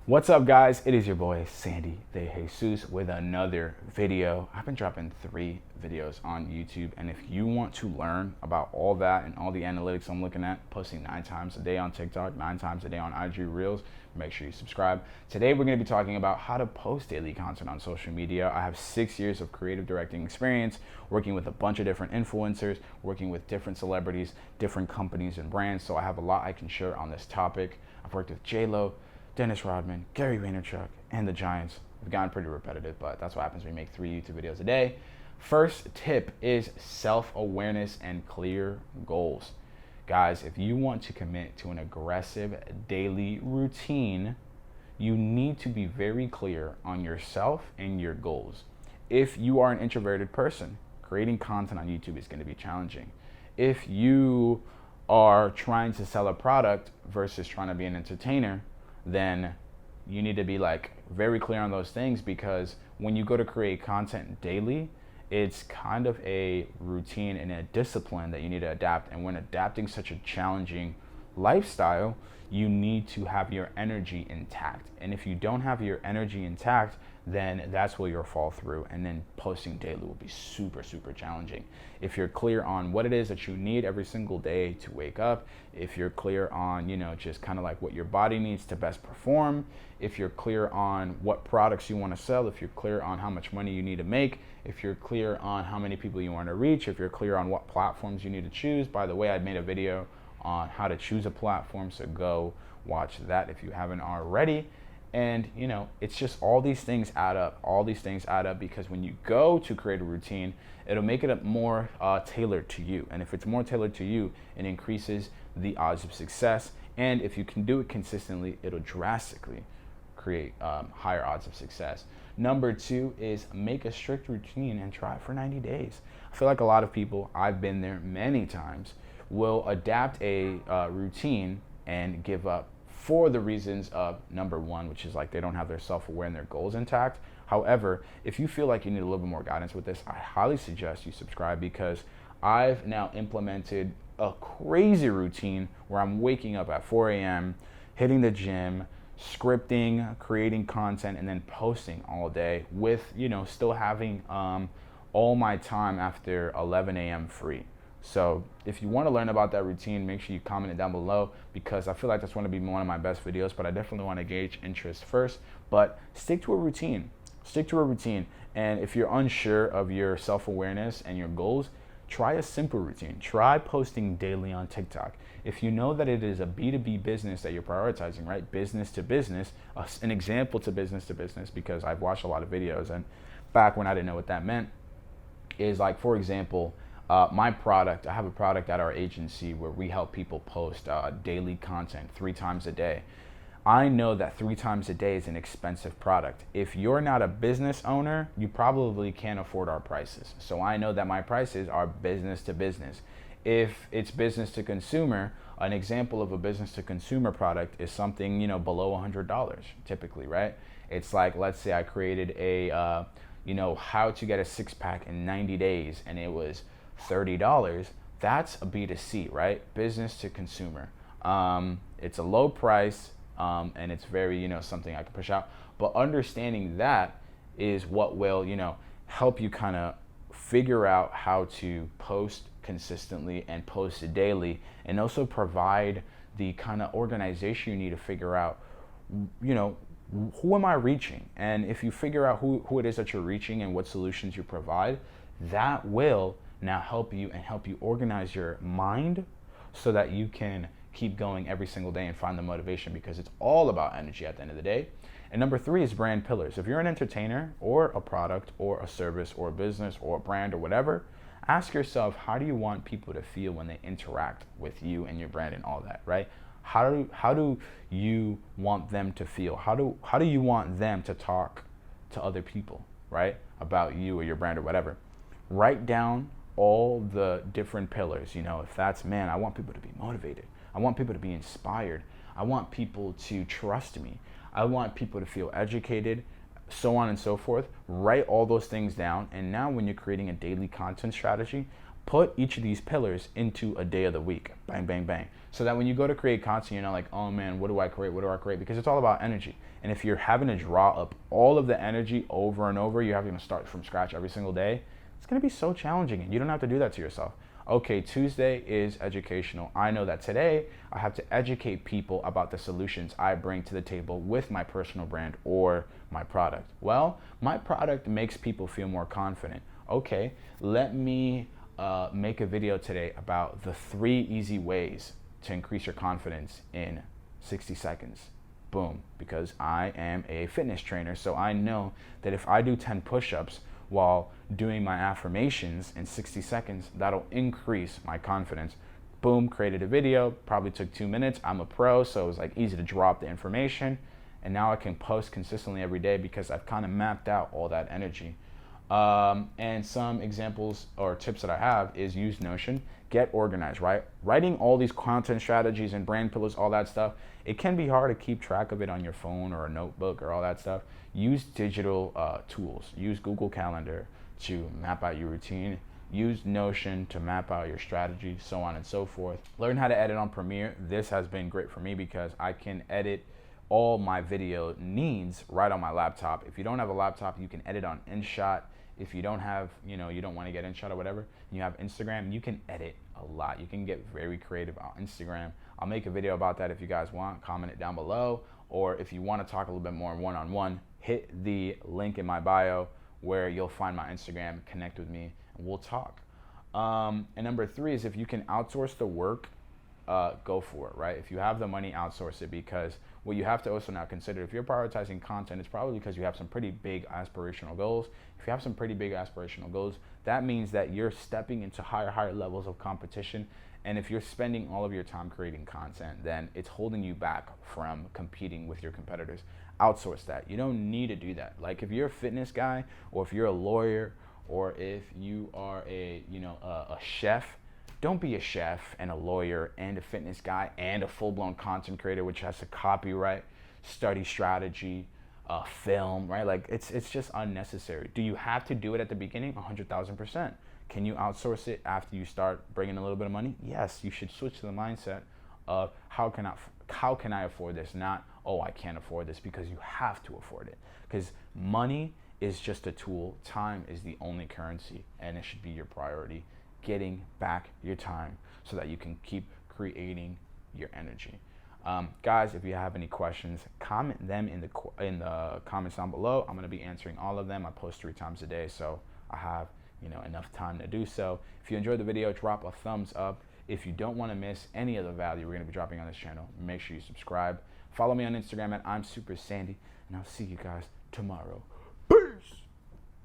What's up, guys? It is your boy Sandy De Jesus with another video. I've been dropping 3 videos on YouTube, and if you want to learn about all that and all the analytics I'm looking at, posting 9 times a day on TikTok, 9 times a day on IG Reels, make sure you subscribe. Today we're going to be talking about how to post daily content on social media. I have 6 years of creative directing experience, working with a bunch of different influencers, working with different celebrities, different companies and brands, so I have a lot I can share on this topic. I've worked with J-Lo, Dennis Rodman, Gary Vaynerchuk, and the Giants. We've gotten pretty repetitive, but that's what happens when we make 3 YouTube videos a day. First tip is self-awareness and clear goals. Guys, if you want to commit to an aggressive daily routine, you need to be very clear on yourself and your goals. If you are an introverted person, creating content on YouTube is going to be challenging. If you are trying to sell a product versus trying to be an entertainer, then you need to be very clear on those things, because when you go to create content daily, it's kind of a routine and a discipline that you need to adapt. And when adapting such a challenging lifestyle, you need to have your energy intact. And if you don't have your energy intact, then that's where you'll fall through, and then posting daily will be super challenging. If you're clear on what it is that you need every single day to wake up, if you're clear on, just kind of like what your body needs to best perform, if you're clear on what products you want to sell, if you're clear on how much money you need to make, if you're clear on how many people you want to reach, if you're clear on what platforms you need to choose. By the way, I made a video on how to choose a platform, so go watch that if you haven't already. And it's just all these things add up. All these things add up, because when you go to create a routine, it'll make it more tailored to you. And if it's more tailored to you, it increases the odds of success. And if you can do it consistently, it'll drastically create higher odds of success. Number 2 is make a strict routine and try it for 90 days. I feel like a lot of people, I've been there many times, will adapt a routine and give up for the reasons of number 1, which is they don't have their self-aware and their goals intact. However, if you feel like you need a little bit more guidance with this, I highly suggest you subscribe, because I've now implemented a crazy routine where I'm waking up at 4 a.m., hitting the gym, scripting, creating content, and then posting all day with, still having all my time after 11 a.m. free. So if you want to learn about that routine, make sure you comment it down below, because I feel like that's going to be one of my best videos, but I definitely want to gauge interest first. But stick to a routine. Stick to a routine. And if you're unsure of your self-awareness and your goals, try a simple routine. Try posting daily on TikTok. If you know that it is a B2B business that you're prioritizing, right? Business to business, an example to business, because I've watched a lot of videos, and back when I didn't know what that meant, is for example, my product, I have a product at our agency where we help people post daily content 3 times a day. I know that 3 times a day is an expensive product. If you're not a business owner, you probably can't afford our prices. So I know that my prices are business to business. If it's business to consumer, an example of a business to consumer product is something, below $100 typically, right? It's let's say I created a, how to get a 6-pack in 90 days, and it was $30. That's a B2C, right? Business to consumer. It's a low price, and it's very, something I can push out. But understanding that is what will, help you kind of figure out how to post consistently and post daily, and also provide the kind of organization you need to figure out, who am I reaching? And if you figure out who it is that you're reaching and what solutions you provide, that will now help you organize your mind so that you can keep going every single day and find the motivation, because it's all about energy at the end of the day. And number 3 is brand pillars. If you're an entertainer or a product or a service or a business or a brand or whatever, ask yourself, how do you want people to feel when they interact with you and your brand and all that, right? How do you want them to feel? How do you want them to talk to other people, right, about you or your brand or whatever? Write down all the different pillars. If that's, man, I want people to be motivated, I want people to be inspired, I want people to trust me, I want people to feel educated, so on and so forth. Write all those things down, and now when you're creating a daily content strategy, Put each of these pillars into a day of the week. Bang, bang, bang. So that when you go to create content, you're not like, oh man, what do I create? What do I create? Because it's all about energy. And if you're having to draw up all of the energy over and over, you're having to start from scratch every single day, it's going to be so challenging. And you don't have to do that to yourself. Okay, Tuesday is educational. I know that today I have to educate people about the solutions I bring to the table with my personal brand or my product. Well, my product makes people feel more confident. Okay, let me make a video today about the 3 easy ways to increase your confidence in 60 seconds. Boom, because I am a fitness trainer, so I know that if I do 10 push-ups while doing my affirmations in 60 seconds, that'll increase my confidence. Boom, created a video, probably took 2 minutes. I'm a pro, so it was like easy to drop the information. And now I can post consistently every day because I've kind of mapped out all that energy. And some examples or tips that I have is use Notion, get organized, right? Writing all these content strategies and brand pillars, all that stuff, it can be hard to keep track of it on your phone or a notebook or all that stuff. Use digital tools. Use Google Calendar to map out your routine. Use Notion to map out your strategy, so on and so forth. Learn how to edit on Premiere. This has been great for me because I can edit all my video needs right on my laptop. If you don't have a laptop, you can edit on InShot. If you don't have, you don't want to get InShot or whatever, you have Instagram, you can edit a lot. You can get very creative on Instagram. I'll make a video about that if you guys want. Comment it down below. Or if you want to talk a little bit more one-on-one, hit the link in my bio where you'll find my Instagram, connect with me, and we'll talk. And number 3 is if you can outsource the work, go for it, right? If you have the money, outsource it, because what you have to also now consider, if you're prioritizing content, it's probably because you have some pretty big aspirational goals. If you have some pretty big aspirational goals, that means that you're stepping into higher levels of competition. And if you're spending all of your time creating content, then it's holding you back from competing with your competitors. Outsource that. You don't need to do that. Like if you're a fitness guy, or if you're a lawyer, or if you are a chef, don't be a chef and a lawyer and a fitness guy and a full-blown content creator which has to copyright, study strategy, film, right? Like it's just unnecessary. Do you have to do it at the beginning? 100,000%. Can you outsource it after you start bringing a little bit of money? Yes, you should switch to the mindset of how can I afford this? Not, oh, I can't afford this, because you have to afford it. Because money is just a tool. Time is the only currency, and it should be your priority. Getting back your time so that you can keep creating your energy. Guys, if you have any questions, comment them in the comments down below. I'm going to be answering all of them. I post 3 times a day, so I have enough time to do so. If you enjoyed the video, drop a thumbs up. If you don't want to miss any of the value we're going to be dropping on this channel, make sure you subscribe. Follow me on Instagram at I'm Super Sandy, and I'll see you guys tomorrow.